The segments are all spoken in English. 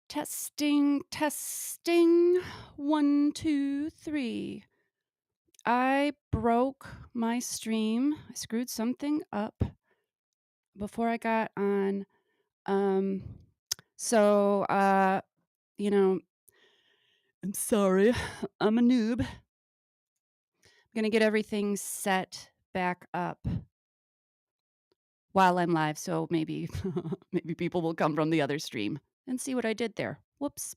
Testing, testing. 1, 2, 3. I broke my stream. I screwed something up before I got on. So, you know, I'm sorry. I'm a noob. I'm going to get everything set back up while I'm live. So maybe maybe people will come from the other stream and see what I did there. Whoops.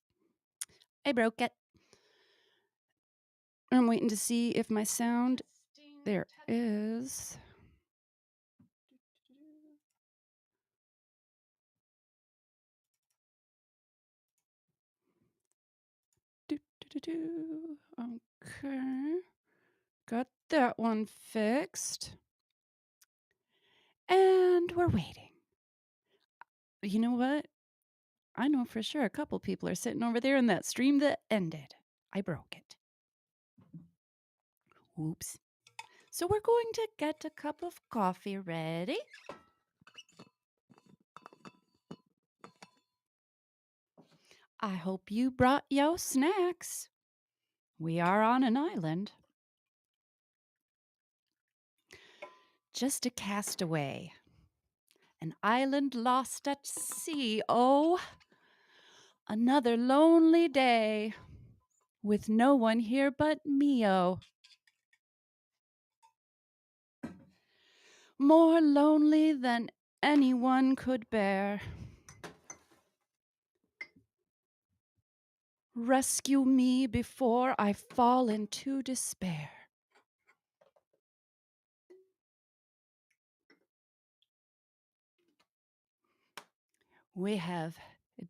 I broke it. I'm waiting to see if my sound there is. Okay. Got that one fixed. And we're waiting. You know what? I know for sure a couple people are sitting over there in that stream that ended. I broke it. Oops. So we're going to get a cup of coffee ready. I hope you brought your snacks. We are on an island. Just a castaway. An island lost at sea. Oh, another lonely day with no one here but Mio. More lonely than anyone could bear. Rescue me before I fall into despair. We have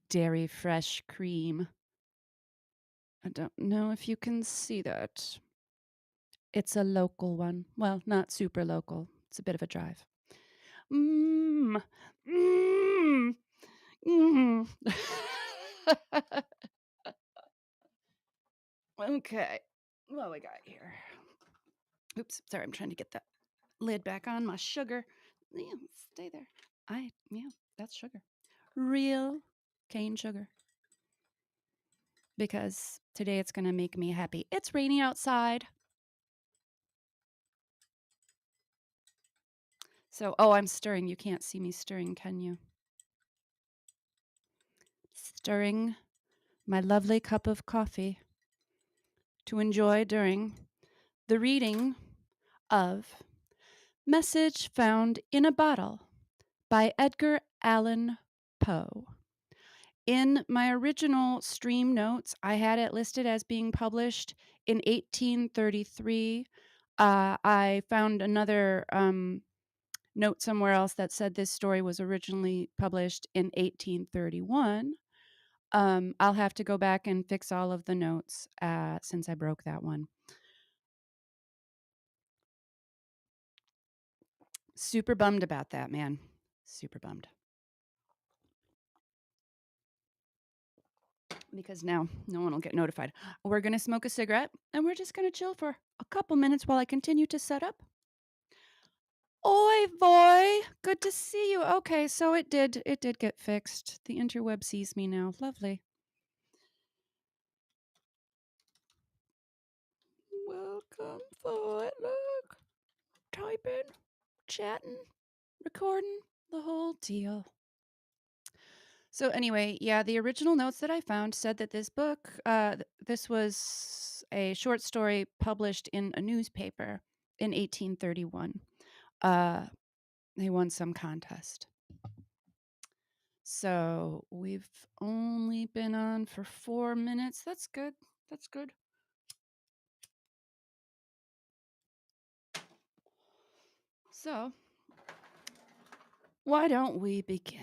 dairy fresh cream. I don't know if you can see that. It's a local one. Well, not super local. It's a bit of a drive. Mmm. Mmm. Mmm. Okay. What we got here? Oops. Sorry, I'm trying to get that lid back on. My sugar. Yeah, stay there. That's sugar. Real cane sugar. Because today it's going to make me happy. It's raining outside. So, I'm stirring. You can't see me stirring, can you? Stirring my lovely cup of coffee to enjoy during the reading of Message Found in a Bottle by Edgar Allan Poe. In my original stream notes, I had it listed as being published in 1833. I found another note somewhere else that said this story was originally published in 1831. I'll have to go back and fix all of the notes since I broke that one. Super bummed about that, man. Super bummed. Because now no one will get notified. We're going to smoke a cigarette and we're just going to chill for a couple minutes while I continue to set up. Oi, boy. Good to see you. Okay, so it did get fixed. The interweb sees me now. Lovely. Welcome for it. Look. Typing, chatting, recording, the whole deal. So anyway, yeah, the original notes that I found said that this book, this was a short story published in a newspaper in 1831. They won some contest. So we've only been on for 4 minutes. That's good. That's good. So why don't we begin?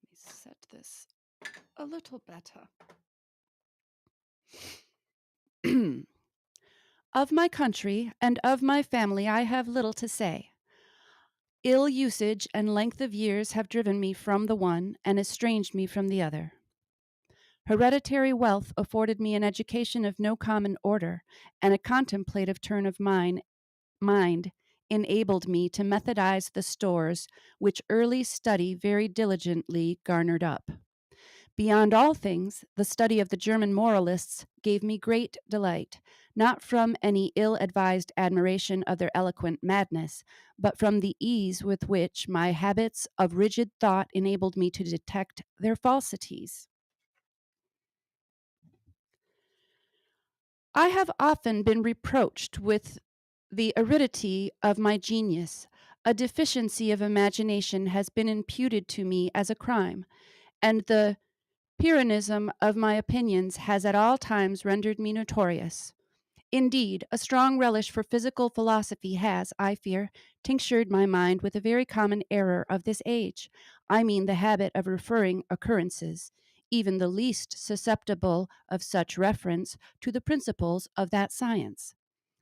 Let me set this a little better. Of my country and of my family I have little to say. Ill usage and length of years have driven me from the one and estranged me from the other. Hereditary wealth afforded me an education of no common order and a contemplative turn of mind enabled me to methodize the stores which early study very diligently garnered up. Beyond all things, the study of the German moralists gave me great delight, not from any ill advised admiration of their eloquent madness, but from the ease with which my habits of rigid thought enabled me to detect their falsities. I have often been reproached with the aridity of my genius. A deficiency of imagination has been imputed to me as a crime, and the Pyrrhonism of my opinions has at all times rendered me notorious. Indeed, a strong relish for physical philosophy has, I fear, tinctured my mind with a very common error of this age. I mean the habit of referring occurrences, even the least susceptible of such reference, to the principles of that science.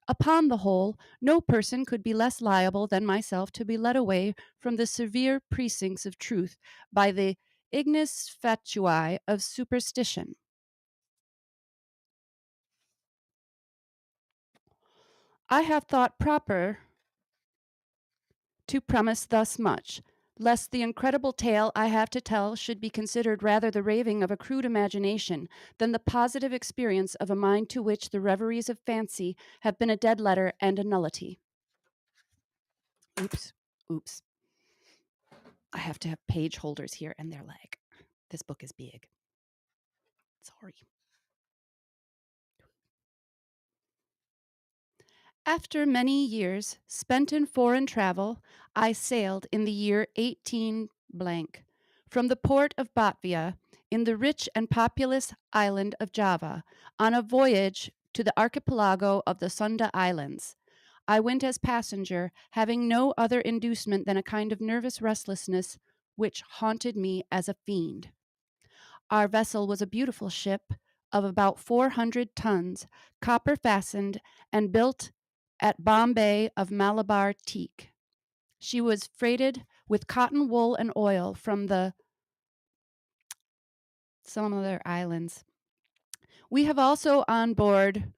Upon the whole, no person could be less liable than myself to be led away from the severe precincts of truth by the ignis fatui of superstition. I have thought proper to premise thus much, lest the incredible tale I have to tell should be considered rather the raving of a crude imagination than the positive experience of a mind to which the reveries of fancy have been a dead letter and a nullity. Oops, oops. I have to have page holders here, and they're like, this book is big. Sorry. After many years spent in foreign travel, I sailed in the year 18 from the port of Batavia in the rich and populous island of Java on a voyage to the archipelago of the Sunda Islands. I went as passenger, having no other inducement than a kind of nervous restlessness which haunted me as a fiend. Our vessel was a beautiful ship of about 400 tons, copper fastened, and built at Bombay of Malabar teak. She was freighted with cotton wool and oil from some other islands. We have also on board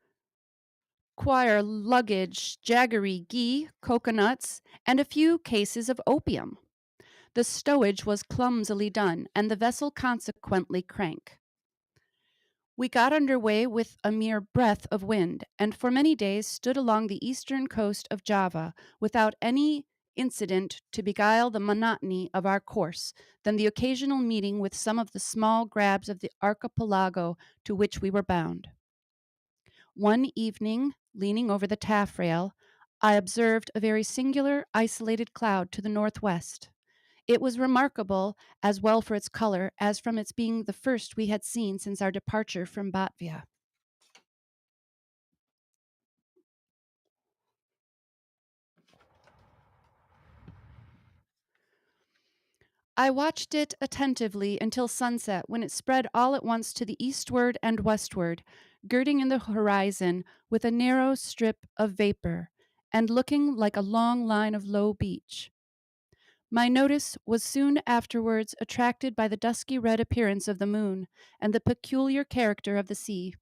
choir luggage, jaggery, ghee, coconuts, and a few cases of opium. The stowage was clumsily done, and the vessel consequently crank. We got under way with a mere breath of wind, and for many days stood along the eastern coast of Java without any incident to beguile the monotony of our course than the occasional meeting with some of the small grabs of the archipelago to which we were bound. One evening, leaning over the taffrail, I observed a very singular isolated cloud to the northwest. It was remarkable as well for its color as from its being the first we had seen since our departure from Batavia. I watched it attentively until sunset, when it spread all at once to the eastward and westward, girding in the horizon with a narrow strip of vapor, and looking like a long line of low beach. My notice was soon afterwards attracted by the dusky red appearance of the moon and the peculiar character of the sea.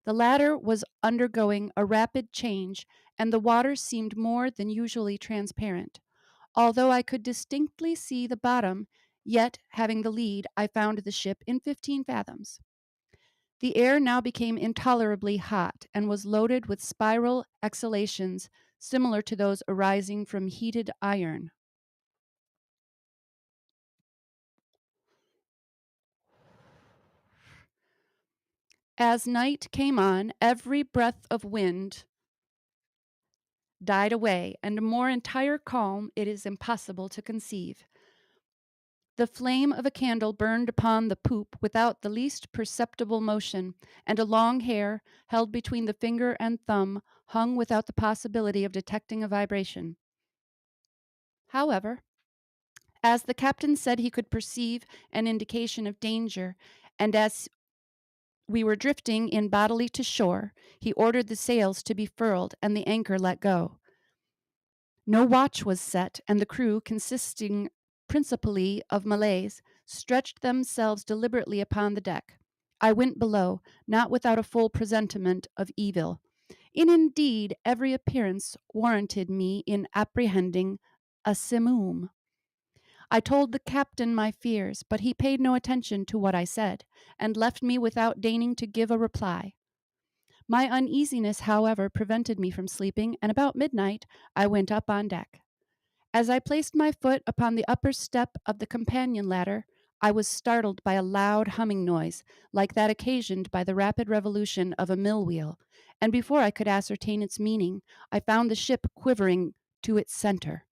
The latter was undergoing a rapid change, and the water seemed more than usually transparent. Although I could distinctly see the bottom, yet, having the lead, I found the ship in 15 fathoms. The air now became intolerably hot, and was loaded with spiral exhalations similar to those arising from heated iron. As night came on, every breath of wind died away, and a more entire calm it is impossible to conceive. The flame of a candle burned upon the poop without the least perceptible motion, and a long hair, held between the finger and thumb, hung without the possibility of detecting a vibration. However, as the captain said he could perceive an indication of danger, and as we were drifting in bodily to shore, he ordered the sails to be furled and the anchor let go. No watch was set, and the crew, consisting principally of Malays, stretched themselves deliberately upon the deck. I went below, not without a full presentiment of evil. Indeed, every appearance warranted me in apprehending a simoom. I told the captain my fears, but he paid no attention to what I said, and left me without deigning to give a reply. My uneasiness, however, prevented me from sleeping, and about midnight I went up on deck. As I placed my foot upon the upper step of the companion ladder, I was startled by a loud humming noise, like that occasioned by the rapid revolution of a mill wheel, and before I could ascertain its meaning, I found the ship quivering to its center.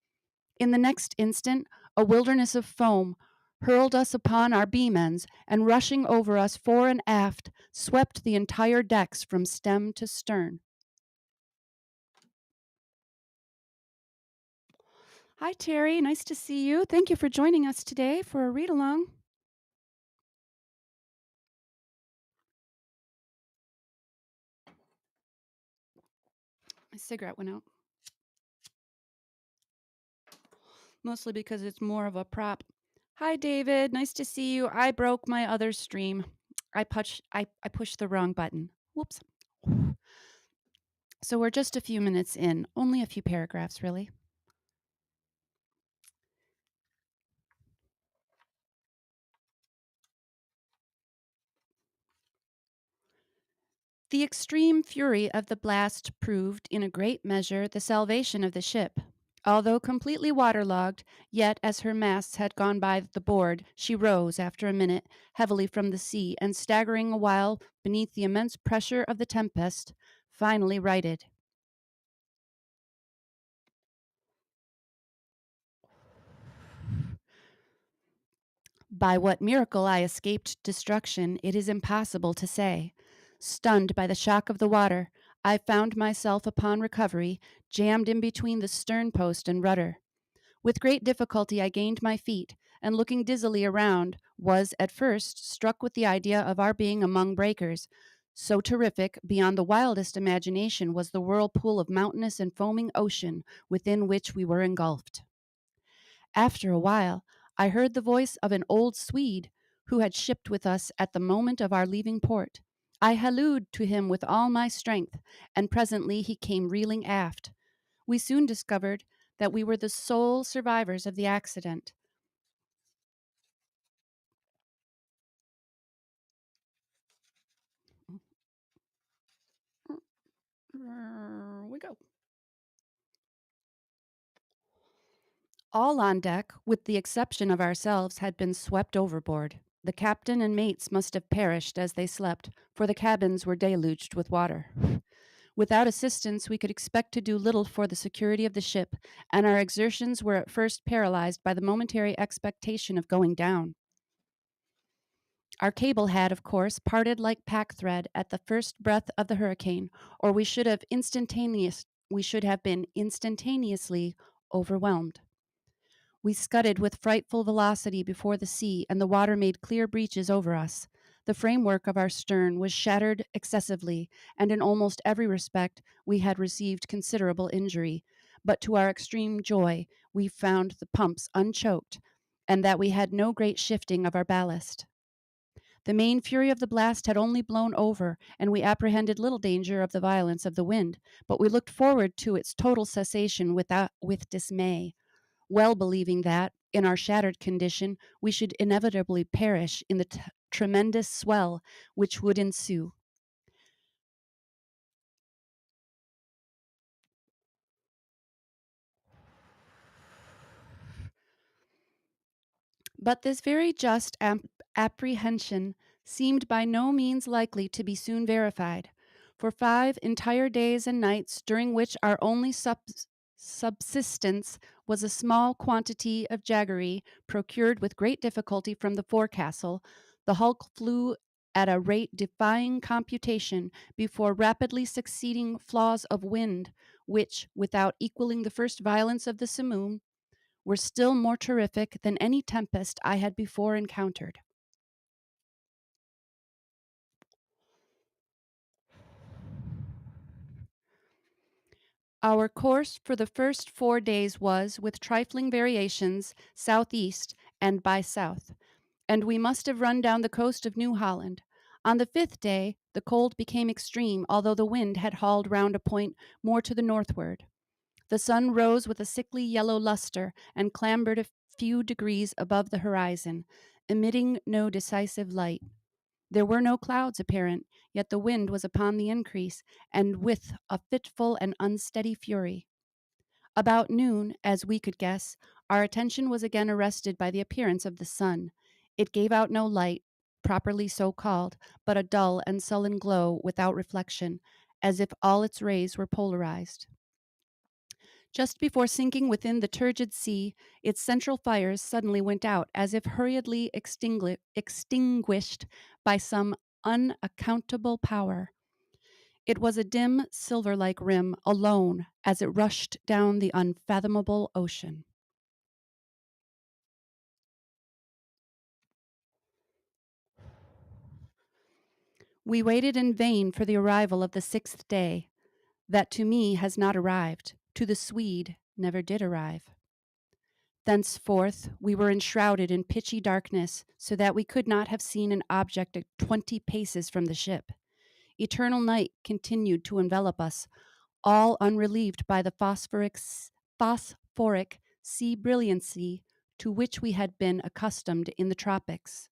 In the next instant, a wilderness of foam hurled us upon our beam ends, and rushing over us fore and aft, swept the entire decks from stem to stern. Hi, Terry. Nice to see you. Thank you for joining us today for a read along. My cigarette went out. Mostly because it's more of a prop. Hi, David. Nice to see you. I broke my other stream. I pushed the wrong button. Whoops. So we're just a few minutes in, only a few paragraphs, really. The extreme fury of the blast proved, in a great measure, the salvation of the ship. Although completely waterlogged, yet as her masts had gone by the board, she rose, after a minute, heavily from the sea, and staggering a while beneath the immense pressure of the tempest, finally righted. By what miracle I escaped destruction, it is impossible to say. Stunned by the shock of the water, I found myself upon recovery jammed in between the stern post and rudder. With great difficulty I gained my feet, and looking dizzily around, was at first struck with the idea of our being among breakers. So terrific, beyond the wildest imagination, was the whirlpool of mountainous and foaming ocean within which we were engulfed. After a while, I heard the voice of an old Swede who had shipped with us at the moment of our leaving port. I hallooed to him with all my strength, and presently he came reeling aft. We soon discovered that we were the sole survivors of the accident. We go. All on deck, with the exception of ourselves, had been swept overboard. The captain and mates must have perished as they slept, for the cabins were deluged with water. Without assistance, we could expect to do little for the security of the ship, and our exertions were at first paralyzed by the momentary expectation of going down. Our cable had, of course, parted like pack thread at the first breath of the hurricane, or we should have been instantaneously overwhelmed. We scudded with frightful velocity before the sea, and the water made clear breaches over us. The framework of our stern was shattered excessively, and in almost every respect we had received considerable injury. But to our extreme joy, we found the pumps unchoked, and that we had no great shifting of our ballast. The main fury of the blast had only blown over, and we apprehended little danger of the violence of the wind, but we looked forward to its total cessation with dismay, well believing that, in our shattered condition, we should inevitably perish in the tremendous swell which would ensue. But this very just apprehension seemed by no means likely to be soon verified. For 5 entire days and nights, during which our only subsistence was a small quantity of jaggery procured with great difficulty from the forecastle, the hulk flew at a rate defying computation before rapidly succeeding flaws of wind, which, without equaling the first violence of the simoom, were still more terrific than any tempest I had before encountered. Our course for the first 4 days was, with trifling variations, southeast and by south, and we must have run down the coast of New Holland. On the 5th day, the cold became extreme, although the wind had hauled round a point more to the northward. The sun rose with a sickly yellow luster and clambered a few degrees above the horizon, emitting no decisive light. There were no clouds apparent, yet the wind was upon the increase, and with a fitful and unsteady fury. About noon, as we could guess, our attention was again arrested by the appearance of the sun. It gave out no light, properly so called, but a dull and sullen glow without reflection, as if all its rays were polarized. Just before sinking within the turgid sea, its central fires suddenly went out, as if hurriedly extinguished by some unaccountable power. It was a dim, silver like rim, alone, as it rushed down the unfathomable ocean. We waited in vain for the arrival of the 6th day. That to me has not arrived, to the Swede never did arrive. Thenceforth we were enshrouded in pitchy darkness, so that we could not have seen an object at 20 paces from the ship. Eternal night continued to envelop us, all unrelieved by the phosphoric sea brilliancy to which we had been accustomed in the tropics.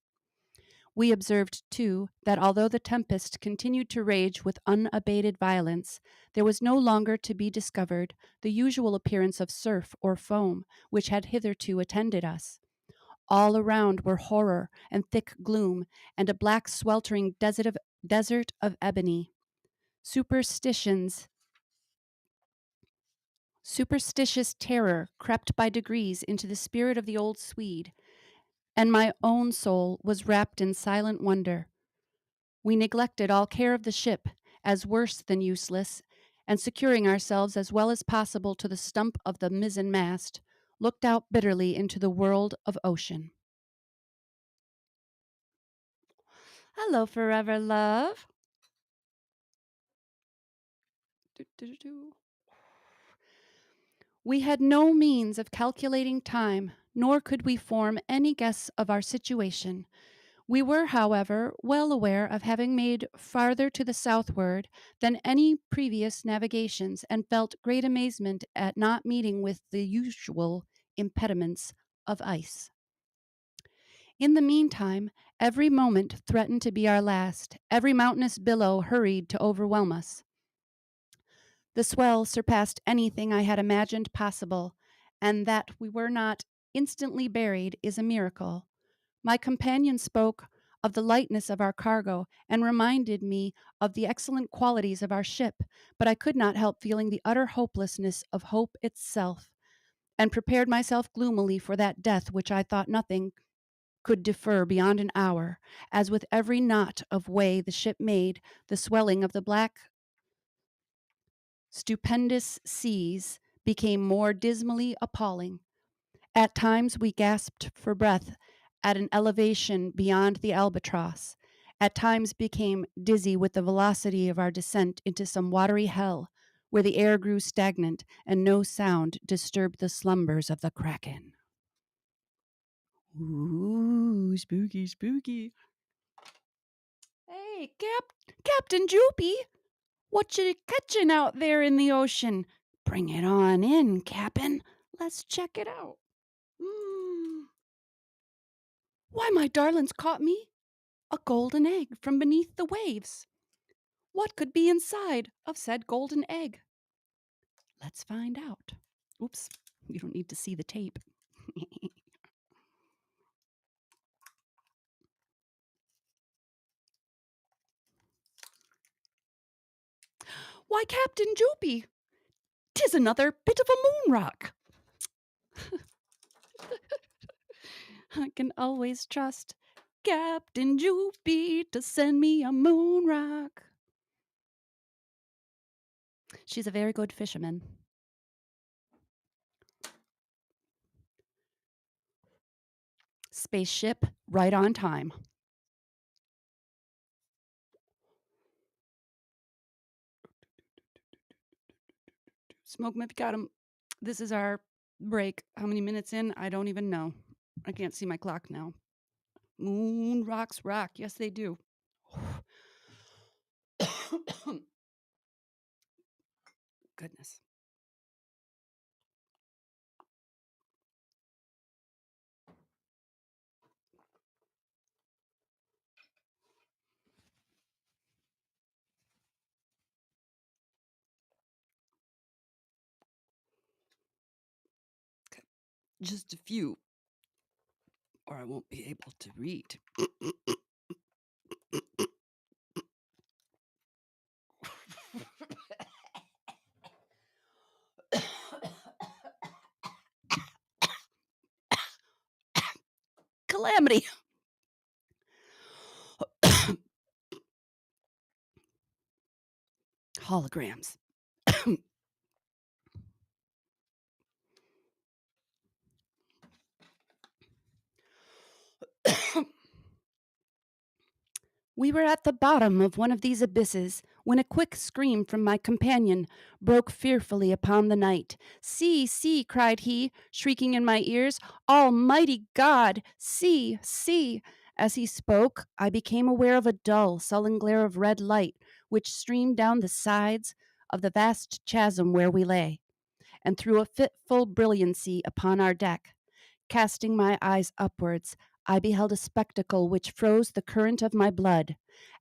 We observed, too, that although the tempest continued to rage with unabated violence, there was no longer to be discovered the usual appearance of surf or foam which had hitherto attended us. All around were horror and thick gloom, and a black sweltering desert of ebony. Superstitious terror crept by degrees into the spirit of the old Swede, and my own soul was wrapped in silent wonder. We neglected all care of the ship, as worse than useless, and securing ourselves as well as possible to the stump of the mizzen mast, looked out bitterly into the world of ocean. Hello, forever love. Do-do-do-do. We had no means of calculating time, nor could we form any guess of our situation. We were, however, well aware of having made farther to the southward than any previous navigations, and felt great amazement at not meeting with the usual impediments of ice. In the meantime, every moment threatened to be our last. Every mountainous billow hurried to overwhelm us. The swell surpassed anything I had imagined possible, and that we were not instantly buried is a miracle. My companion spoke of the lightness of our cargo and reminded me of the excellent qualities of our ship, but I could not help feeling the utter hopelessness of hope itself, and prepared myself gloomily for that death which I thought nothing could defer beyond an hour, as with every knot of way the ship made, the swelling of the black, stupendous seas became more dismally appalling. At times we gasped for breath at an elevation beyond the albatross, at times became dizzy with the velocity of our descent into some watery hell, where the air grew stagnant and no sound disturbed the slumbers of the kraken. Ooh, spooky, spooky. Hey, Captain Joopy, what you catching out there in the ocean? Bring it on in, Cap'n. Let's check it out. Why, my darling's caught me a golden egg from beneath the waves. What could be inside of said golden egg? Let's find out. Oops, you don't need to see the tape. Why, Captain Joopy, 'tis another bit of a moon rock. I can always trust Captain Joopy to send me a moon rock. She's a very good fisherman. Spaceship right on time. Smoke 'em if you got 'em. This is our break. How many minutes in? I don't even know. I can't see my clock now. Moon rocks rock. Yes, they do. Goodness. Okay. Just a few, or I won't be able to read. Calamity. Holograms. We were at the bottom of one of these abysses when a quick scream from my companion broke fearfully upon the night. See, see, cried he, shrieking in my ears, Almighty God! See, see! As he spoke, I became aware of a dull, sullen glare of red light which streamed down the sides of the vast chasm where we lay, and threw a fitful brilliancy upon our deck. Casting my eyes upwards, I beheld a spectacle which froze the current of my blood.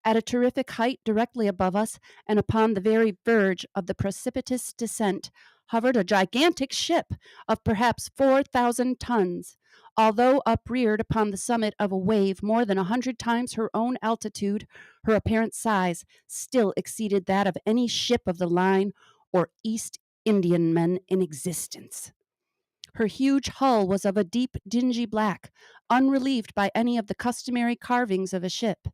At a terrific height directly above us, and upon the very verge of the precipitous descent, hovered a gigantic ship of perhaps 4,000 tons. Although upreared upon the summit of a wave more than 100 times her own altitude, her apparent size still exceeded that of any ship of the line or East Indiaman in existence. Her huge hull was of a deep, dingy black, unrelieved by any of the customary carvings of a ship.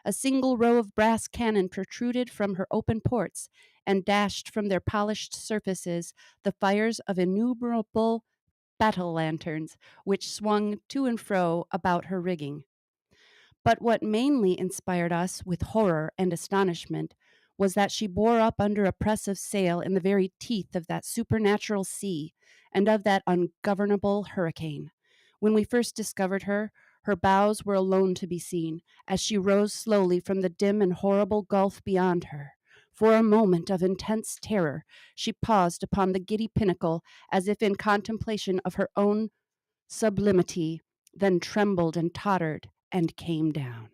A single row of brass cannon protruded from her open ports, and dashed from their polished surfaces the fires of innumerable battle lanterns, which swung to and fro about her rigging. But what mainly inspired us with horror and astonishment was that she bore up under a press of sail in the very teeth of that supernatural sea and of that ungovernable hurricane. When we first discovered her, her bows were alone to be seen, as she rose slowly from the dim and horrible gulf beyond her. For a moment of intense terror, she paused upon the giddy pinnacle as if in contemplation of her own sublimity, then trembled and tottered and came down.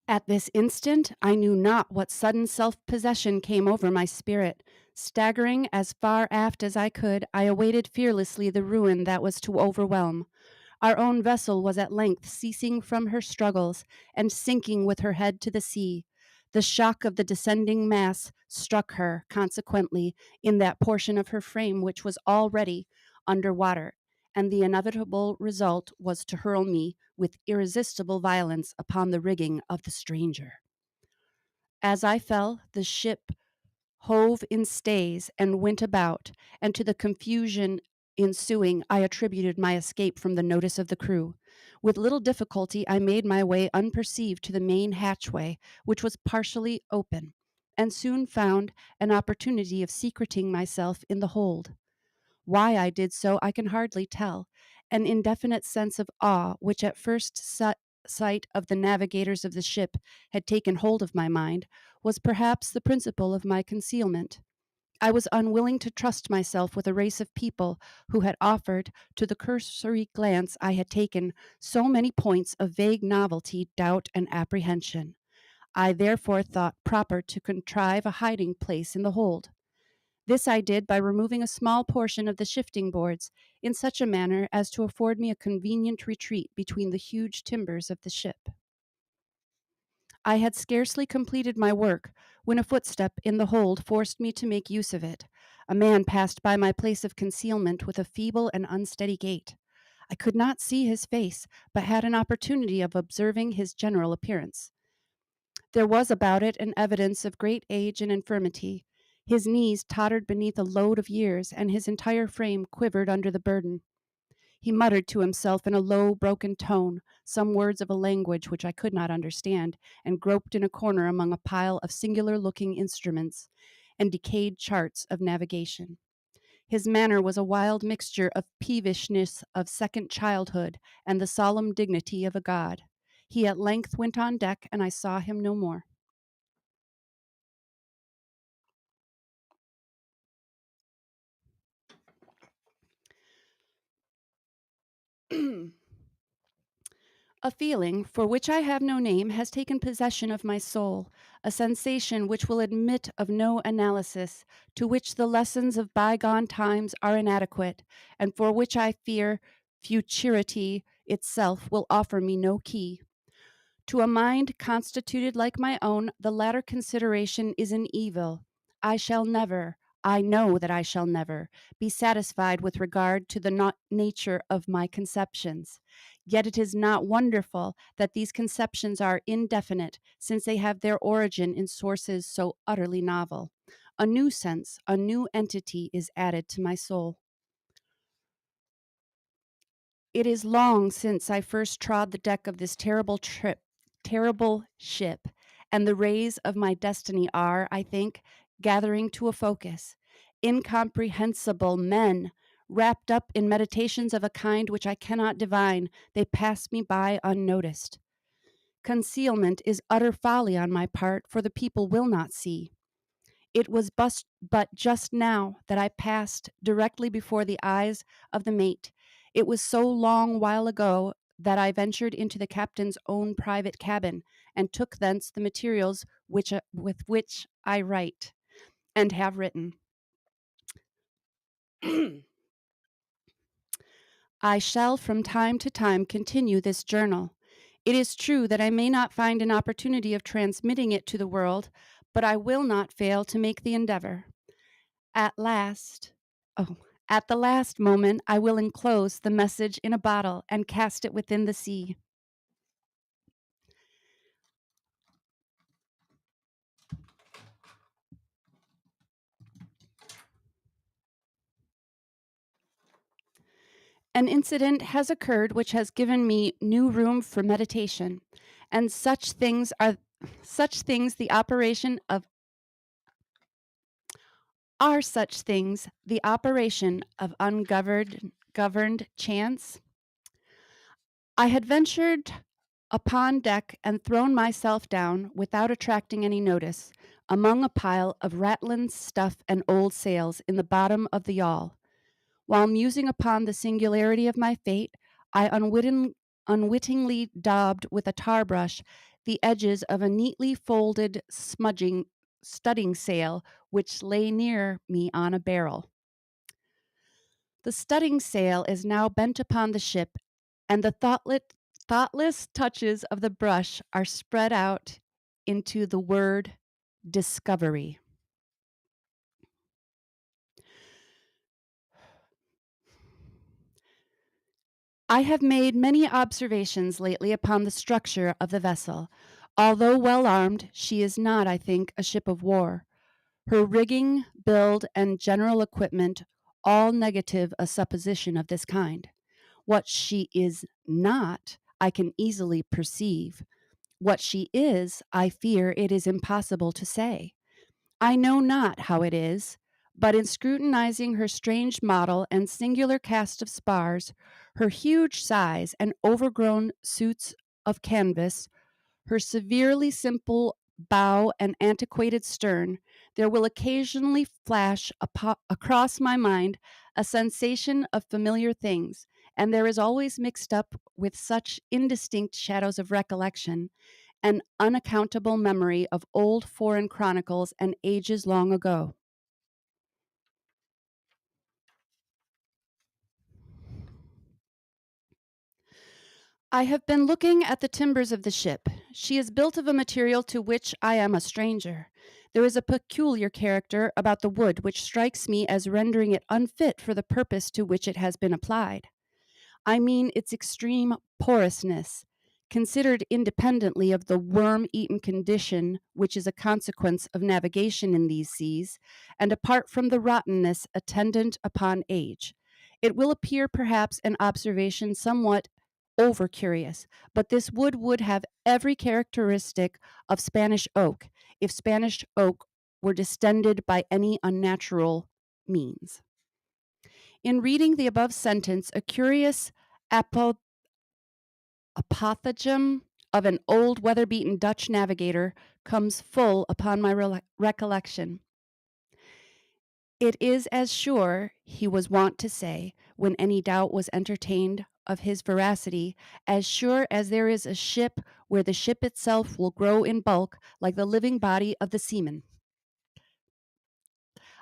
At this instant, I knew not what sudden self possession came over my spirit. Staggering as far aft as I could, I awaited fearlessly the ruin that was to overwhelm. Our own vessel was at length ceasing from her struggles and sinking with her head to the sea. The shock of the descending mass struck her, consequently, in that portion of her frame which was already under water, and the inevitable result was to hurl me with irresistible violence upon the rigging of the stranger. As I fell, the ship hove in stays and went about, and to the confusion ensuing I attributed my escape from the notice of the crew. With little difficulty I made my way unperceived to the main hatchway, which was partially open, and soon found an opportunity of secreting myself in the hold. Why I did so I can hardly tell. An indefinite sense of awe, which at first sight of the navigators of the ship had taken hold of my mind, was perhaps the principle of my concealment. I was unwilling to trust myself with a race of people who had offered, to the cursory glance I had taken, so many points of vague novelty, doubt, and apprehension. I therefore thought proper to contrive a hiding place in the hold. This I did by removing a small portion of the shifting boards in such a manner as to afford me a convenient retreat between the huge timbers of the ship. I had scarcely completed my work when a footstep in the hold forced me to make use of it. A man passed by my place of concealment with a feeble and unsteady gait. I could not see his face, but had an opportunity of observing his general appearance. There was about it an evidence of great age and infirmity. His knees tottered beneath a load of years, and his entire frame quivered under the burden. He muttered to himself in a low, broken tone some words of a language which I could not understand, and groped in a corner among a pile of singular looking instruments and decayed charts of navigation. His manner was a wild mixture of peevishness of second childhood and the solemn dignity of a god. He at length went on deck, and I saw him no more. A feeling, for which I have no name, has taken possession of my soul, a sensation which will admit of no analysis, to which the lessons of bygone times are inadequate, and for which I fear futurity itself will offer me no key. To a mind constituted like my own, the latter consideration is an evil. I shall never, I know that I shall never, be satisfied with regard to the nature of my conceptions. Yet it is not wonderful that these conceptions are indefinite, since they have their origin in sources so utterly novel. A new sense, a new entity is added to my soul. It is long since I first trod the deck of this terrible ship, and the rays of my destiny are, I think, gathering to a focus. Incomprehensible men, wrapped up in meditations of a kind which I cannot divine, they pass me by unnoticed. Concealment is utter folly on my part, for the people will not see. It was but just now that I passed directly before the eyes of the mate. It was so long while ago that I ventured into the captain's own private cabin, and took thence the materials with which I write and have written. I shall from time to time continue this journal. It is true that I may not find an opportunity of transmitting it to the world, but I will not fail to make the endeavor. At last, oh, at the last moment, I will enclose the message in a bottle and cast it within the sea. An incident has occurred which has given me new room for meditation, and such things the operation of are such things the operation of ungoverned chance. I had ventured upon deck and thrown myself down, without attracting any notice, among a pile of ratlin stuff and old sails in the bottom of the yawl. While musing upon the singularity of my fate, I unwittingly daubed with a tar brush the edges of a neatly folded studding sail which lay near me on a barrel. The studding sail is now bent upon the ship, and the thoughtless touches of the brush are spread out into the word discovery. I have made many observations lately upon the structure of the vessel. Although well armed, she is not, I think, a ship of war. Her rigging, build, and general equipment all negative a supposition of this kind. What she is not, I can easily perceive. What she is, I fear it is impossible to say. I know not how it is, but in scrutinizing her strange model and singular cast of spars, her huge size and overgrown suits of canvas, her severely simple bow and antiquated stern, there will occasionally flash across my mind a sensation of familiar things, and there is always mixed up with such indistinct shadows of recollection an unaccountable memory of old foreign chronicles and ages long ago. I have been looking at the timbers of the ship. She is built of a material to which I am a stranger. There is a peculiar character about the wood which strikes me as rendering it unfit for the purpose to which it has been applied. I mean its extreme porousness, considered independently of the worm-eaten condition which is a consequence of navigation in these seas, and apart from the rottenness attendant upon age. It will appear perhaps an observation somewhat over curious, but this wood would have every characteristic of Spanish oak, if Spanish oak were distended by any unnatural means. In reading the above sentence, a curious apothegm of an old weather-beaten Dutch navigator comes full upon my recollection. It is as sure, he was wont to say, when any doubt was entertained of his veracity, as sure as there is a ship where the ship itself will grow in bulk like the living body of the seaman.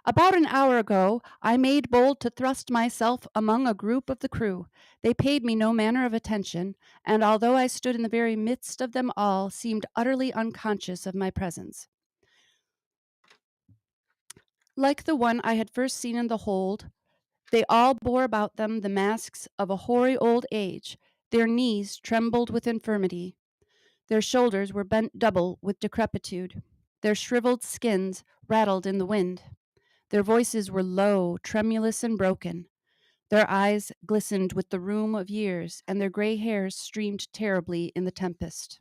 About an hour ago, I made bold to thrust myself among a group of the crew. They paid me no manner of attention, and although I stood in the very midst of them all, seemed utterly unconscious of my presence. Like the one I had first seen in the hold, they all bore about them the masks of a hoary old age. Their knees trembled with infirmity. Their shoulders were bent double with decrepitude. Their shriveled skins rattled in the wind. Their voices were low, tremulous, and broken. Their eyes glistened with the rheum of years, and their gray hairs streamed terribly in the tempest.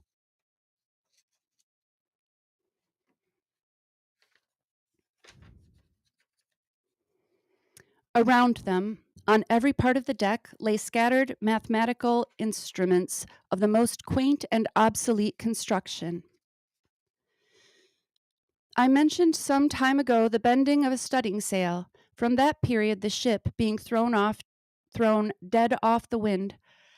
Around them, on every part of the deck, lay scattered mathematical instruments of the most quaint and obsolete construction. I mentioned some time ago the bending of a studding sail. From that period, the ship, being thrown dead off the wind,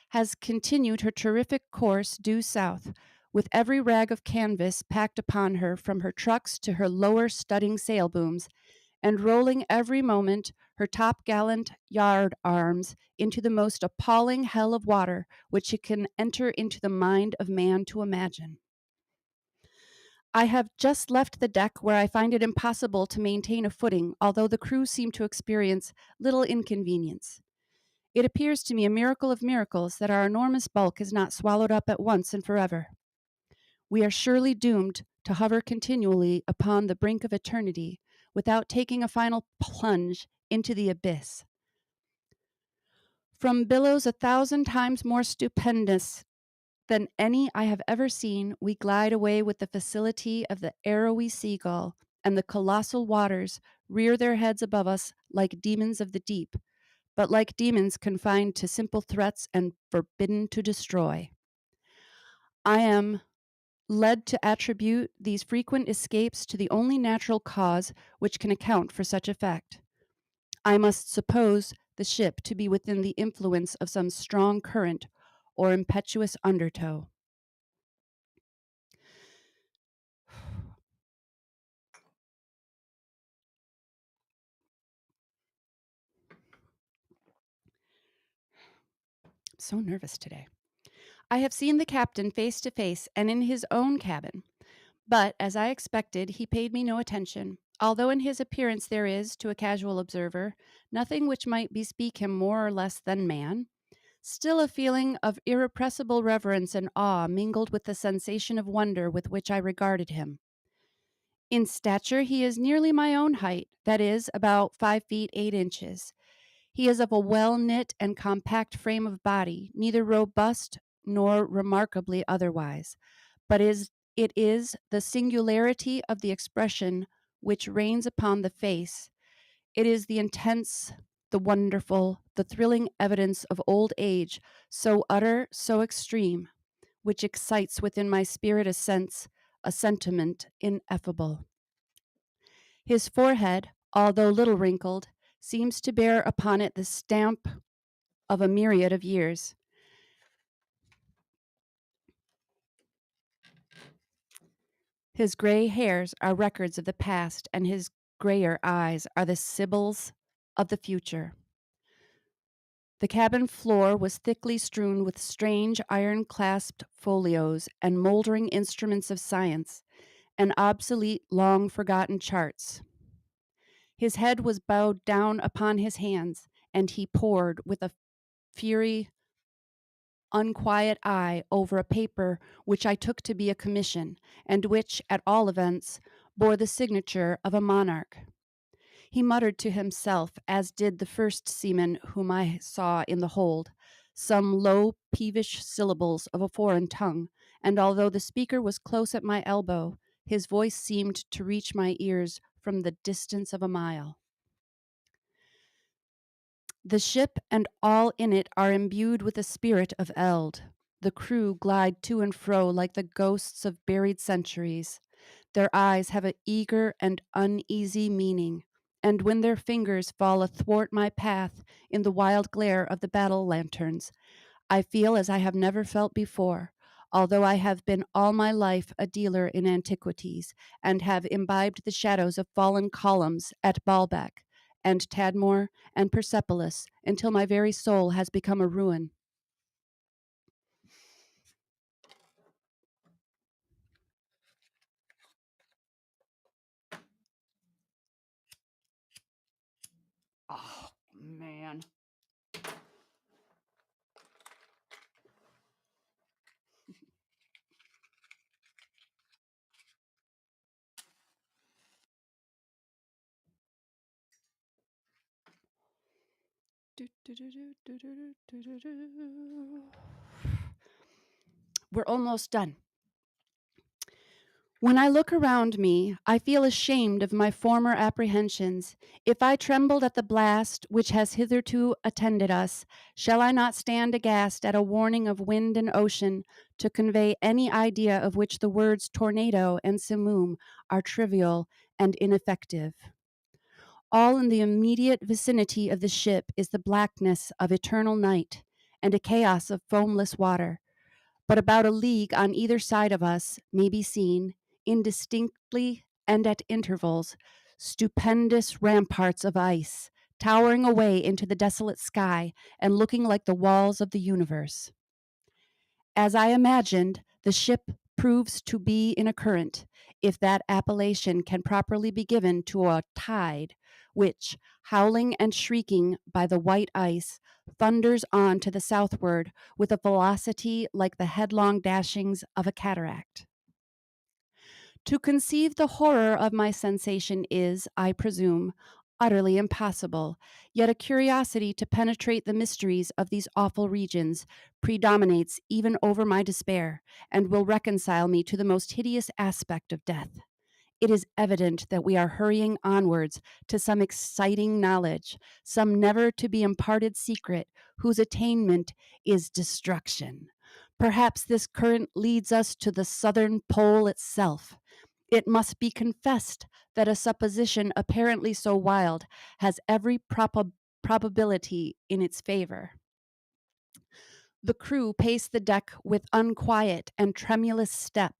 has continued her terrific course due south, with every rag of canvas packed upon her from her trucks to her lower studding sail booms, and rolling every moment her topgallant yard arms into the most appalling hell of water which it can enter into the mind of man to imagine. I have just left the deck where I find it impossible to maintain a footing, although the crew seem to experience little inconvenience. It appears to me a miracle of miracles that our enormous bulk is not swallowed up at once and forever. We are surely doomed to hover continually upon the brink of eternity without taking a final plunge into the abyss. From billows 1,000 times more stupendous than any I have ever seen, we glide away with the facility of the arrowy seagull, and the colossal waters rear their heads above us like demons of the deep, but like demons confined to simple threats and forbidden to destroy. I am led to attribute these frequent escapes to the only natural cause which can account for such effect. I must suppose the ship to be within the influence of some strong current or impetuous undertow. I'm so nervous today. I have seen the captain face to face and in his own cabin, but, as I expected, he paid me no attention, although in his appearance there is, to a casual observer, nothing which might bespeak him more or less than man. Still a feeling of irrepressible reverence and awe mingled with the sensation of wonder with which I regarded him. In stature he is nearly my own height, that is, about 5 feet 8 inches. He is of a well-knit and compact frame of body, neither robust nor remarkably otherwise, but it is the singularity of the expression which reigns upon the face. It is the intense, the wonderful, the thrilling evidence of old age, so utter, so extreme, which excites within my spirit a sense, a sentiment ineffable. His forehead, although little wrinkled, seems to bear upon it the stamp of a myriad of years. His gray hairs are records of the past, and his grayer eyes are the sibyls of the future. The cabin floor was thickly strewn with strange iron-clasped folios and moldering instruments of science, and obsolete, long-forgotten charts. His head was bowed down upon his hands, and he pored with a fury unquiet eye over a paper which I took to be a commission, and which, at all events, bore the signature of a monarch. He muttered to himself, as did the first seaman whom I saw in the hold, some low, peevish syllables of a foreign tongue, and although the speaker was close at my elbow, his voice seemed to reach my ears from the distance of a mile. The ship and all in it are imbued with the spirit of eld. The crew glide to and fro like the ghosts of buried centuries. Their eyes have an eager and uneasy meaning, and when their fingers fall athwart my path in the wild glare of the battle lanterns, I feel as I have never felt before, although I have been all my life a dealer in antiquities, and have imbibed the shadows of fallen columns at Baalbek, and Tadmor, and Persepolis, until my very soul has become a ruin. Oh, man. We're almost done. When I look around me, I feel ashamed of my former apprehensions. If I trembled at the blast which has hitherto attended us, shall I not stand aghast at a warning of wind and ocean to convey any idea of which the words tornado and simoom are trivial and ineffective? All in the immediate vicinity of the ship is the blackness of eternal night and a chaos of foamless water, but about a league on either side of us may be seen, indistinctly and at intervals, stupendous ramparts of ice, towering away into the desolate sky and looking like the walls of the universe. As I imagined, the ship proves to be in a current, if that appellation can properly be given to a tide, which, howling and shrieking by the white ice, thunders on to the southward with a velocity like the headlong dashings of a cataract. To conceive the horror of my sensation is, I presume, utterly impossible, yet a curiosity to penetrate the mysteries of these awful regions predominates even over my despair, and will reconcile me to the most hideous aspect of death. It is evident that we are hurrying onwards to some exciting knowledge, some never to be imparted secret, whose attainment is destruction. Perhaps this current leads us to the southern pole itself. It must be confessed that a supposition apparently so wild has every probability in its favor. The crew pace the deck with unquiet and tremulous step,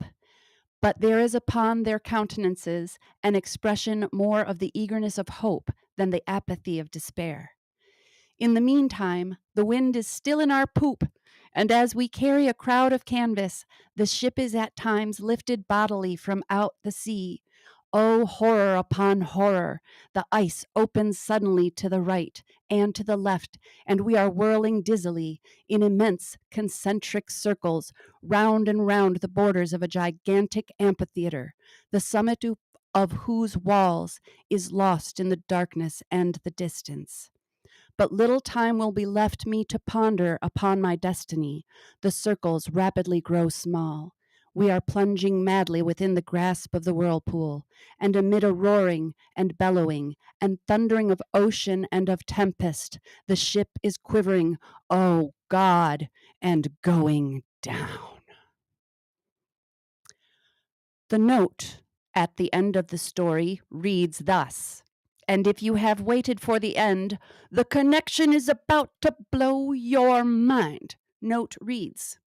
but there is upon their countenances an expression more of the eagerness of hope than the apathy of despair. In the meantime, the wind is still in our poop, and as we carry a crowd of canvas, the ship is at times lifted bodily from out the sea. Oh, horror upon horror! The ice opens suddenly to the right and to the left, and we are whirling dizzily in immense concentric circles round and round the borders of a gigantic amphitheater, the summit of whose walls is lost in the darkness and the distance. But little time will be left me to ponder upon my destiny. The circles rapidly grow small. We are plunging madly within the grasp of the whirlpool, and amid a roaring and bellowing and thundering of ocean and of tempest, the ship is quivering, oh God, and going down. The note at the end of the story reads thus. And if you have waited for the end, the connection is about to blow your mind. Note reads,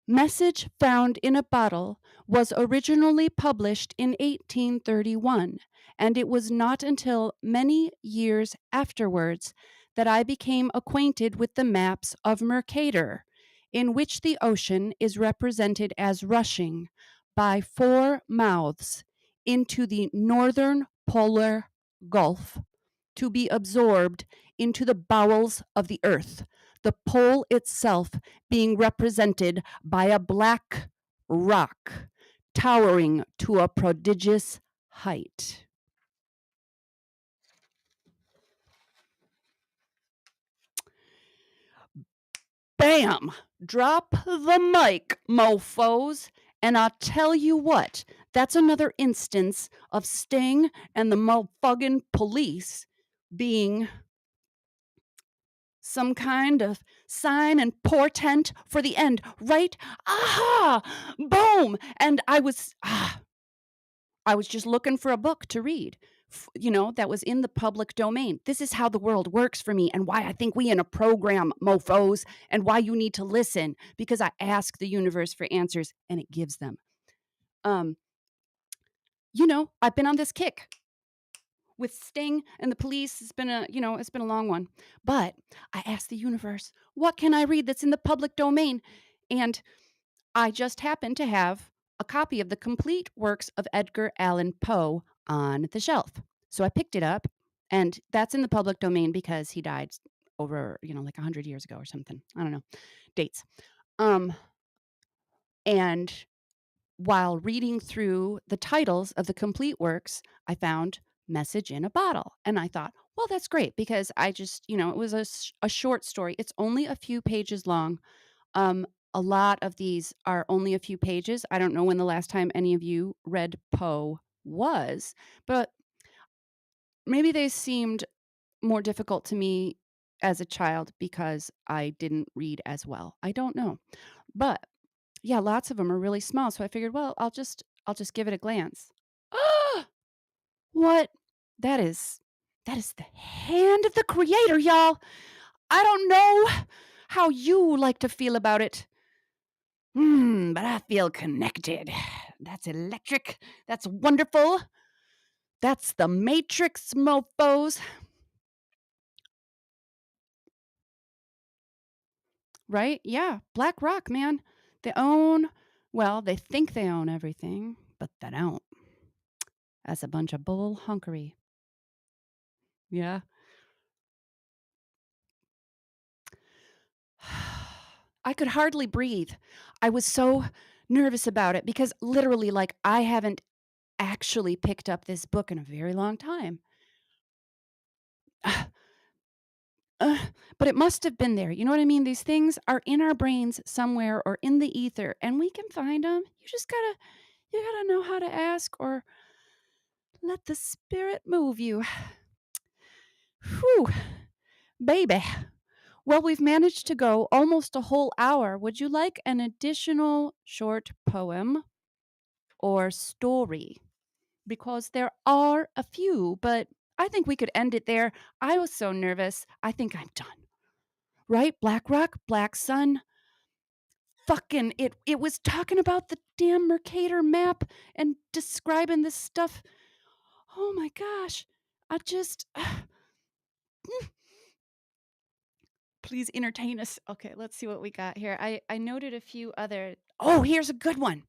Message Found in a Bottle was originally published in 1831, and it was not until many years afterwards that I became acquainted with the maps of Mercator, in which the ocean is represented as rushing by four mouths into the northern polar gulf to be absorbed into the bowels of the earth, the pole itself being represented by a black rock towering to a prodigious height. Bam! Drop the mic, mofos. And I'll tell you what, that's another instance of Sting and the motherfucking police being some kind of sign and portent for the end, right? Aha! Boom! And I was just looking for a book to read, that was in the public domain. This is how the world works for me and why I think we in a program, mofos, and why you need to listen, because I ask the universe for answers and it gives them. Um, I've been on this kick with Sting and the police. It's been a long one. But I asked the universe, what can I read that's in the public domain? And I just happened to have a copy of the complete works of Edgar Allan Poe on the shelf. So I picked it up, and that's in the public domain because he died over, like 100 years ago or something. I don't know dates. And while reading through the titles of the complete works, I found Message in a Bottle. And I thought, well, that's great because I just, it was a short story. It's only a few pages long. Um, a lot of these are only a few pages. I don't know when the last time any of you read Poe was, but maybe they seemed more difficult to me as a child because I didn't read as well. I don't know. But yeah, lots of them are really small, so I figured, well, I'll just give it a glance. Ah! What? That is that is the hand of the creator, y'all. I don't know how you like to feel about it. But I feel connected. That's electric. That's wonderful. That's the Matrix, mofos. Right? Yeah. Black Rock, man. They think they own everything, but they don't. That's a bunch of bull hunkery. Yeah. I could hardly breathe. I was so nervous about it because literally, like, I haven't actually picked up this book in a very long time. But it must have been there. You know what I mean? These things are in our brains somewhere or in the ether, and we can find them. You gotta know how to ask or let the spirit move you. Whew, baby. Well, we've managed to go almost a whole hour. Would you like an additional short poem or story? Because there are a few, but I think we could end it there. I was so nervous. I think I'm done. Right? Black Rock, Black Sun. Fucking it was talking about the damn Mercator map and describing this stuff. Oh my gosh. I just please entertain us. Okay, let's see what we got here. I noted a few other. Oh, here's a good one.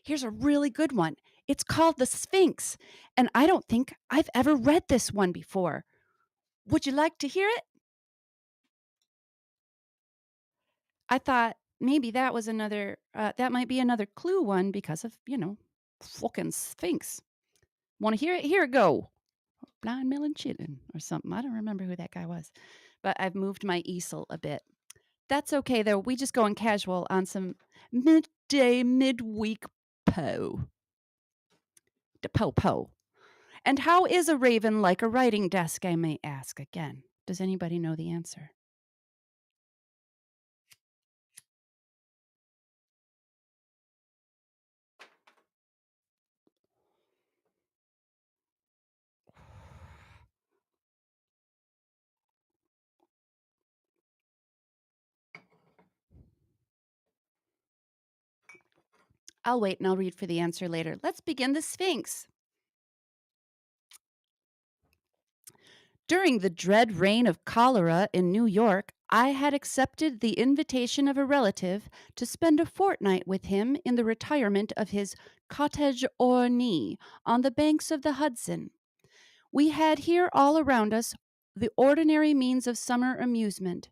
Here's a really good one. It's called The Sphinx, and I don't think I've ever read this one before. Would you like to hear it? I thought maybe that might be another clue one because of, fucking Sphinx. Want to hear it? Here it go. Blind Melon Chillin' or something. I don't remember who that guy was, but I've moved my easel a bit. That's okay though. We just going casual on some midweek Poe. The Poe. And how is a raven like a writing desk, I may ask again? Does anybody know the answer? I'll wait and I'll read for the answer later. Let's begin the Sphinx. During the dread reign of cholera in New York, I had accepted the invitation of a relative to spend a fortnight with him in the retirement of his cottage ornée on the banks of the Hudson. We had here all around us the ordinary means of summer amusement,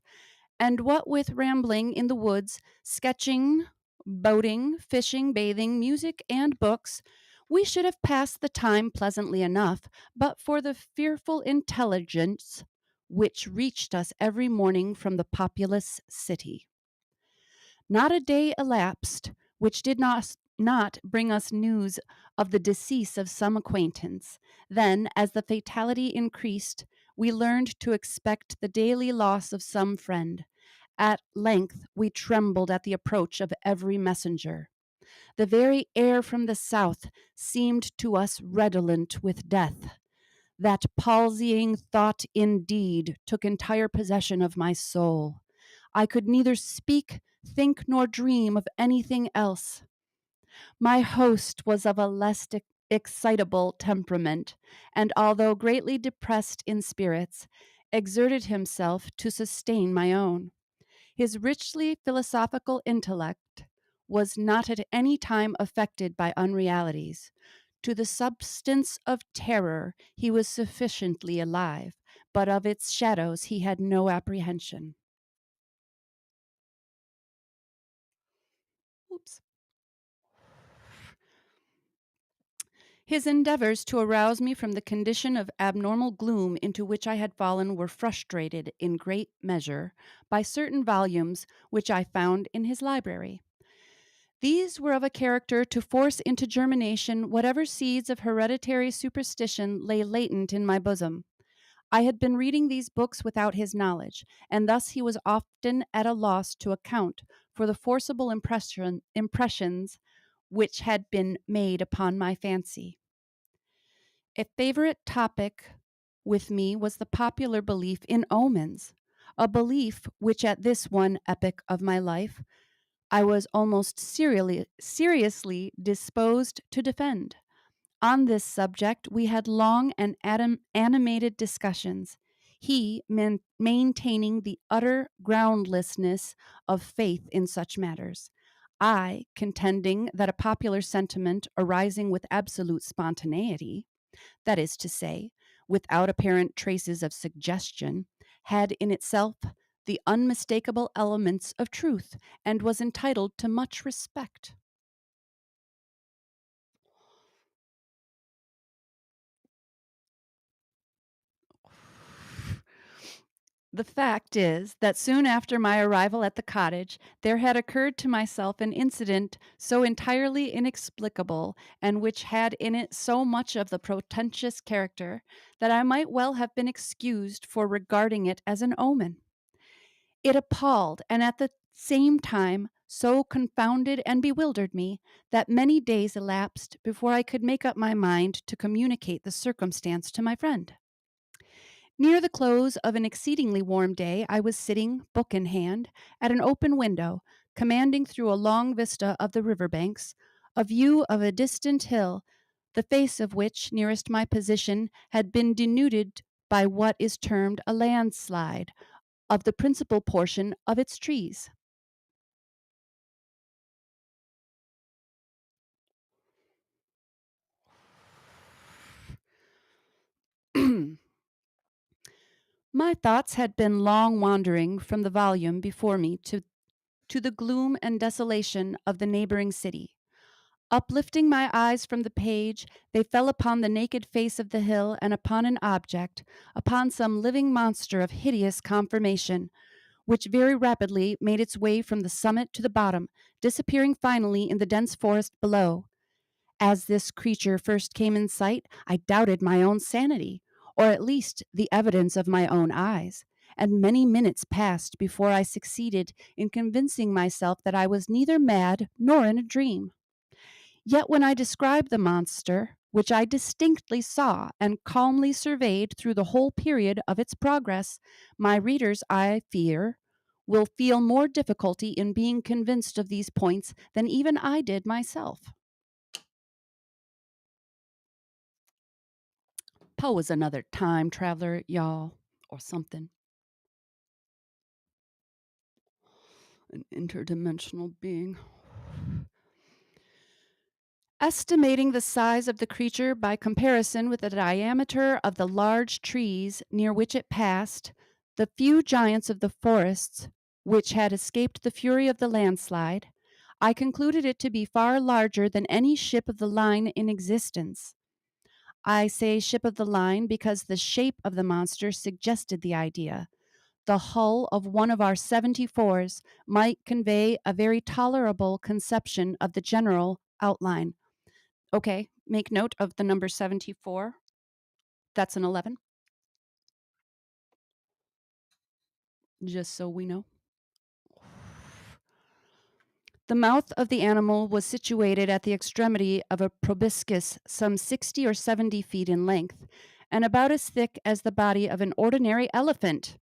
and what with rambling in the woods, sketching, boating, fishing, bathing, music, and books, we should have passed the time pleasantly enough, but for the fearful intelligence which reached us every morning from the populous city. Not a day elapsed which did not bring us news of the decease of some acquaintance. Then, as the fatality increased, we learned to expect the daily loss of some friend. At length, we trembled at the approach of every messenger. The very air from the south seemed to us redolent with death. That palsying thought indeed took entire possession of my soul. I could neither speak, think, nor dream of anything else. My host was of a less excitable temperament, and although greatly depressed in spirits, exerted himself to sustain my own. His richly philosophical intellect was not at any time affected by unrealities. To the substance of terror he was sufficiently alive, but of its shadows he had no apprehension. Oops. His endeavors to arouse me from the condition of abnormal gloom into which I had fallen were frustrated, in great measure, by certain volumes which I found in his library. These were of a character to force into germination whatever seeds of hereditary superstition lay latent in my bosom. I had been reading these books without his knowledge, and thus he was often at a loss to account for the forcible impressions which had been made upon my fancy. A favorite topic with me was the popular belief in omens, a belief which at this one epoch of my life I was almost seriously disposed to defend. On this subject we had long and animated discussions, he maintaining the utter groundlessness of faith in such matters, I contending that a popular sentiment arising with absolute spontaneity, that is to say, without apparent traces of suggestion, had in itself the unmistakable elements of truth and was entitled to much respect. The fact is that soon after my arrival at the cottage, there had occurred to myself an incident so entirely inexplicable, and which had in it so much of the portentous character, that I might well have been excused for regarding it as an omen. It appalled, and at the same time so confounded and bewildered me, that many days elapsed before I could make up my mind to communicate the circumstance to my friend. Near the close of an exceedingly warm day, I was sitting, book in hand, at an open window, commanding through a long vista of the river banks a view of a distant hill, the face of which, nearest my position, had been denuded by what is termed a landslide of the principal portion of its trees. My thoughts had been long wandering from the volume before me to the gloom and desolation of the neighboring city. Uplifting my eyes from the page, they fell upon the naked face of the hill and upon an object, upon some living monster of hideous conformation, which very rapidly made its way from the summit to the bottom, disappearing finally in the dense forest below. As this creature first came in sight, I doubted my own sanity, or at least the evidence of my own eyes, and many minutes passed before I succeeded in convincing myself that I was neither mad nor in a dream. Yet when I describe the monster, which I distinctly saw and calmly surveyed through the whole period of its progress, my readers, I fear, will feel more difficulty in being convinced of these points than even I did myself. Poe was another time traveler, y'all, or something. An interdimensional being. Estimating the size of the creature by comparison with the diameter of the large trees near which it passed, the few giants of the forests which had escaped the fury of the landslide, I concluded it to be far larger than any ship of the line in existence. I say ship of the line because the shape of the monster suggested the idea. The hull of one of our 74s might convey a very tolerable conception of the general outline. Okay, make note of the number 74. That's an 11. Just so we know. The mouth of the animal was situated at the extremity of a proboscis some 60 or 70 feet in length, and about as thick as the body of an ordinary elephant.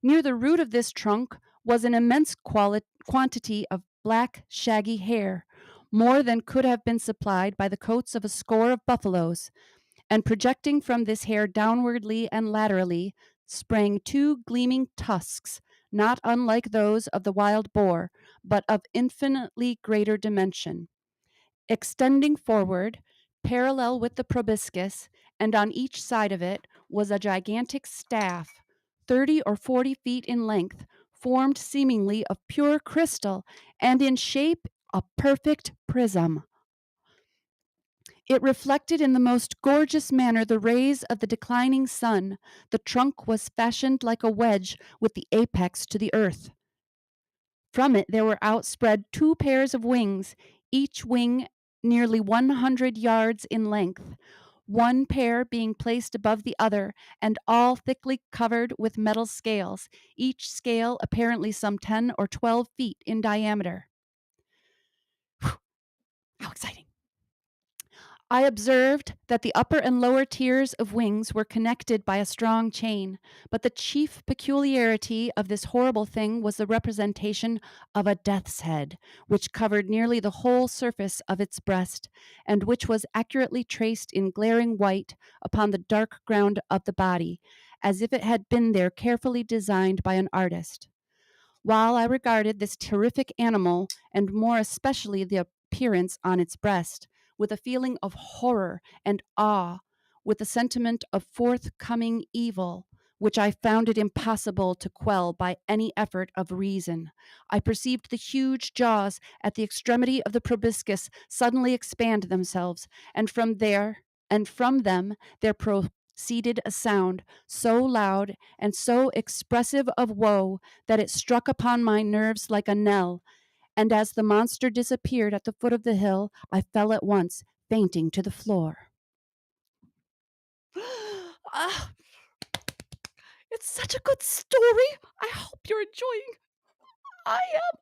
Near the root of this trunk was an immense quantity of black, shaggy hair, more than could have been supplied by the coats of a score of buffaloes, and projecting from this hair downwardly and laterally sprang two gleaming tusks, not unlike those of the wild boar, but of infinitely greater dimension. Extending forward, parallel with the proboscis, and on each side of it was a gigantic staff, 30 or 40 feet in length, formed seemingly of pure crystal, and in shape a perfect prism. It reflected in the most gorgeous manner the rays of the declining sun. The trunk was fashioned like a wedge with the apex to the earth. From it there were outspread two pairs of wings, each wing nearly 100 yards in length, one pair being placed above the other, and all thickly covered with metal scales, each scale apparently some 10 or 12 feet in diameter. Whew, how exciting! I observed that the upper and lower tiers of wings were connected by a strong chain, but the chief peculiarity of this horrible thing was the representation of a death's head, which covered nearly the whole surface of its breast, and which was accurately traced in glaring white upon the dark ground of the body, as if it had been there carefully designed by an artist. While I regarded this terrific animal, and more especially the appearance on its breast, with a feeling of horror and awe, with a sentiment of forthcoming evil, which I found it impossible to quell by any effort of reason, I perceived the huge jaws at the extremity of the proboscis suddenly expand themselves, and from them there proceeded a sound so loud and so expressive of woe that it struck upon my nerves like a knell, and as the monster disappeared at the foot of the hill, I fell at once, fainting to the floor. Ah, it's such a good story. I hope you're enjoying. I am.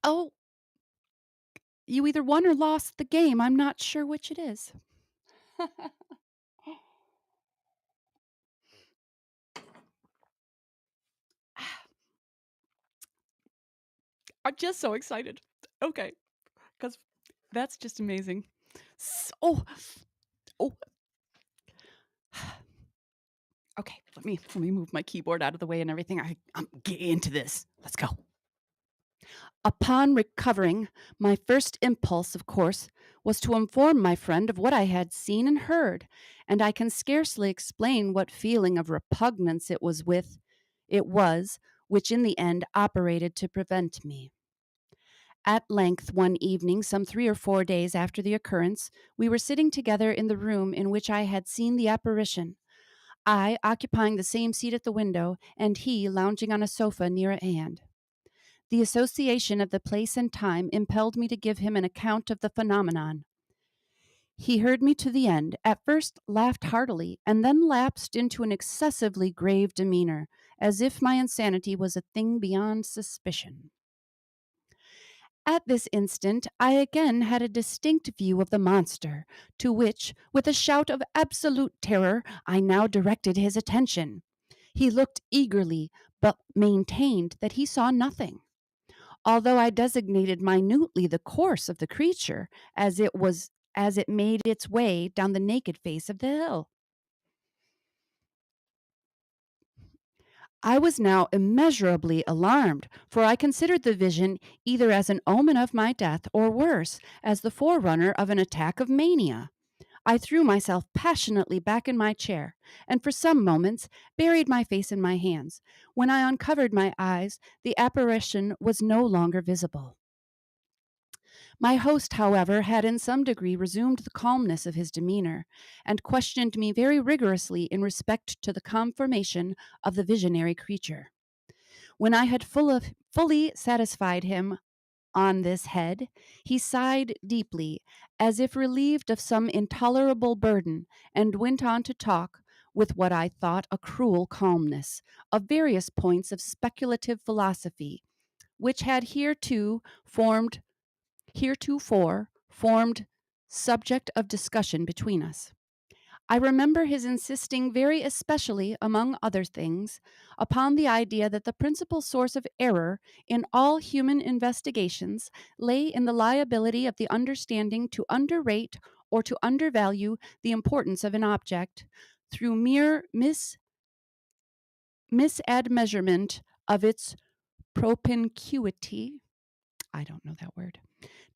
Oh, you either won or lost the game. I'm not sure which it is. I'm just so excited. Okay, because that's just amazing. So, oh, okay. Let me move my keyboard out of the way and everything. I'm get into this. Let's go. Upon recovering, my first impulse, of course, was to inform my friend of what I had seen and heard, and I can scarcely explain what feeling of repugnance it was which in the end operated to prevent me. At length, one evening, some 3 or 4 days after the occurrence, we were sitting together in the room in which I had seen the apparition, I occupying the same seat at the window, and he lounging on a sofa near at hand. The association of the place and time impelled me to give him an account of the phenomenon. He heard me to the end, at first laughed heartily, and then lapsed into an excessively grave demeanor, as if my insanity was a thing beyond suspicion. At this instant, I again had a distinct view of the monster, to which, with a shout of absolute terror, I now directed his attention. He looked eagerly, but maintained that he saw nothing. Although I designated minutely the course of the creature as it made its way down the naked face of the hill. I was now immeasurably alarmed, for I considered the vision either as an omen of my death, or worse, as the forerunner of an attack of mania. I threw myself passionately back in my chair, and for some moments buried my face in my hands. When I uncovered my eyes, the apparition was no longer visible. My host, however, had in some degree resumed the calmness of his demeanor, and questioned me very rigorously in respect to the conformation of the visionary creature. When I had fully satisfied him on this head, he sighed deeply, as if relieved of some intolerable burden, and went on to talk, with what I thought a cruel calmness, of various points of speculative philosophy, which had heretofore formed subject of discussion between us. I remember his insisting very especially, among other things, upon the idea that the principal source of error in all human investigations lay in the liability of the understanding to underrate or to undervalue the importance of an object through mere misadmeasurement of its propinquity. I don't know that word.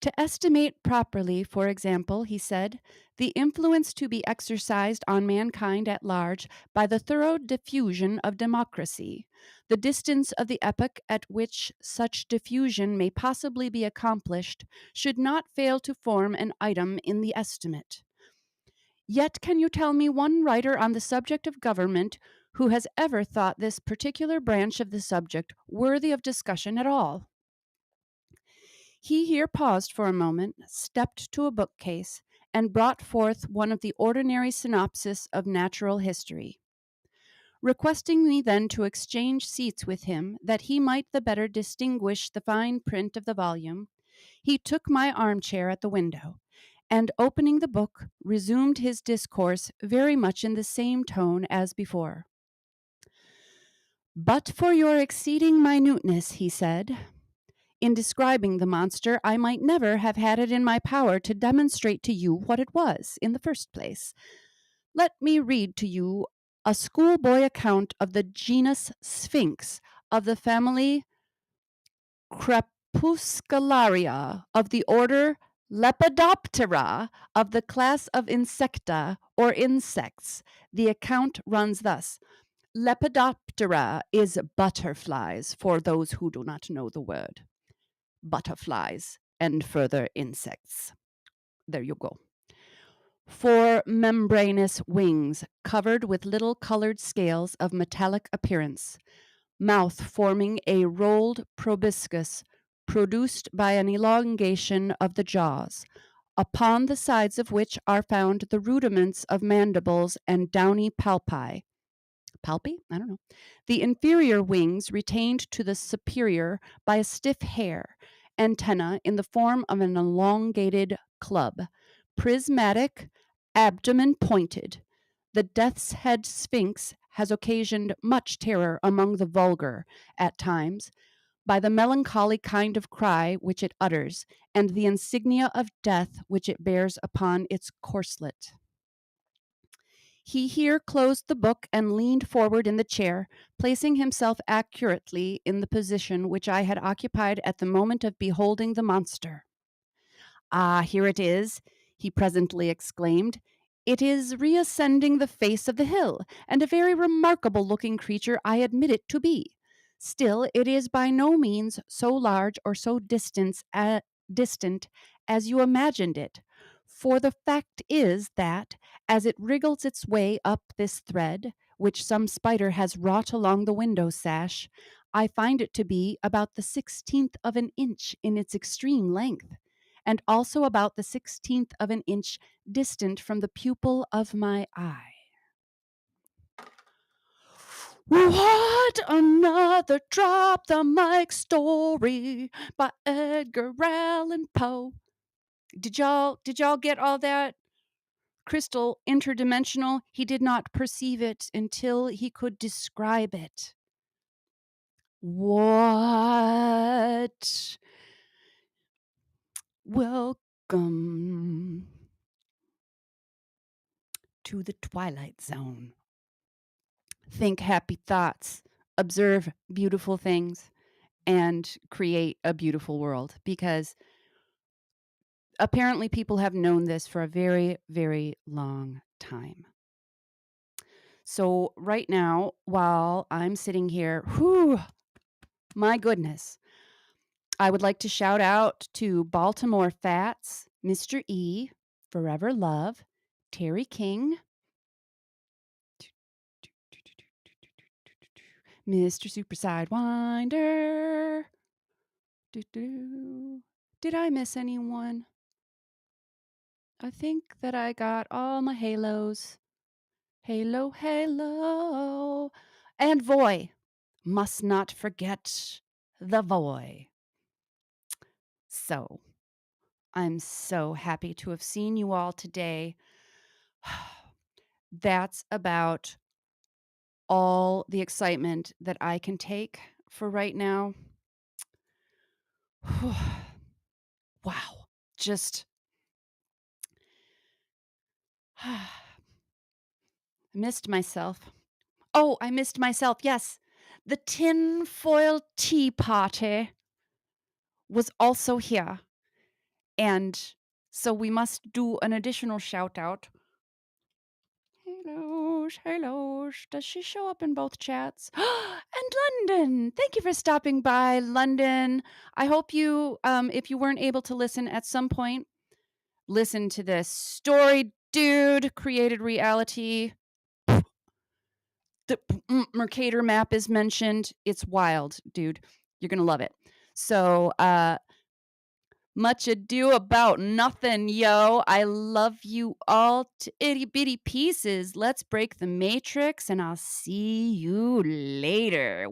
To estimate properly, for example, he said, the influence to be exercised on mankind at large by the thorough diffusion of democracy, the distance of the epoch at which such diffusion may possibly be accomplished, should not fail to form an item in the estimate. Yet can you tell me one writer on the subject of government who has ever thought this particular branch of the subject worthy of discussion at all? He here paused for a moment, stepped to a bookcase, and brought forth one of the ordinary synopses of natural history. Requesting me then to exchange seats with him, that he might the better distinguish the fine print of the volume, he took my armchair at the window, and opening the book, resumed his discourse very much in the same tone as before. But for your exceeding minuteness, he said, in describing the monster, I might never have had it in my power to demonstrate to you what it was in the first place. Let me read to you a schoolboy account of the genus Sphinx, of the family Crepuscularia, of the order Lepidoptera, of the class of Insecta, or insects. The account runs thus. Lepidoptera is butterflies, for those who do not know the word. Butterflies and further insects. There you go. 4 membranous wings covered with little colored scales of metallic appearance, mouth forming a rolled proboscis produced by an elongation of the jaws, upon the sides of which are found the rudiments of mandibles and downy palpi. Palpi? I don't know. The inferior wings retained to the superior by a stiff hair, antenna in the form of an elongated club, prismatic, abdomen pointed. The death's head sphinx has occasioned much terror among the vulgar, at times, by the melancholy kind of cry which it utters, and the insignia of death which it bears upon its corslet. He here closed the book and leaned forward in the chair, placing himself accurately in the position which I had occupied at the moment of beholding the monster. Ah, here it is, he presently exclaimed. It is reascending the face of the hill, and a very remarkable looking creature I admit it to be. Still, it is by no means so large or so distant as you imagined it. For the fact is that, as it wriggles its way up this thread, which some spider has wrought along the window sash, I find it to be about the 16th of an inch in its extreme length, and also about the 16th of an inch distant from the pupil of my eye. What another drop the mic story by Edgar Allan Poe. Did y'all get all that? Crystal, interdimensional, he did not perceive it until he could describe it. What? Welcome to the Twilight Zone. Think happy thoughts, observe beautiful things, and create a beautiful world, because apparently people have known this for a very, very long time. So right now, while I'm sitting here, my goodness, I would like to shout out to Baltimore Fats, Mr. E, Forever Love, Terry King, Mr. Super Sidewinder. Doo-doo. Did I miss anyone? I think that I got all my halos. Halo, halo. And voy. Must not forget the voy. So, I'm so happy to have seen you all today. That's about all the excitement that I can take for right now. Wow. Just missed myself. Oh, I missed myself. Yes. The tinfoil tea party was also here. And so we must do an additional shout out. Halos, halos. Does she show up in both chats? And London. Thank you for stopping by, London. I hope you, if you weren't able to listen at some point, listen to this story, dude. Created reality. The Mercator map is mentioned. It's wild, dude. You're gonna love it. So, much ado about nothing, yo. I love you all to itty bitty pieces. Let's break the matrix, and I'll see you later.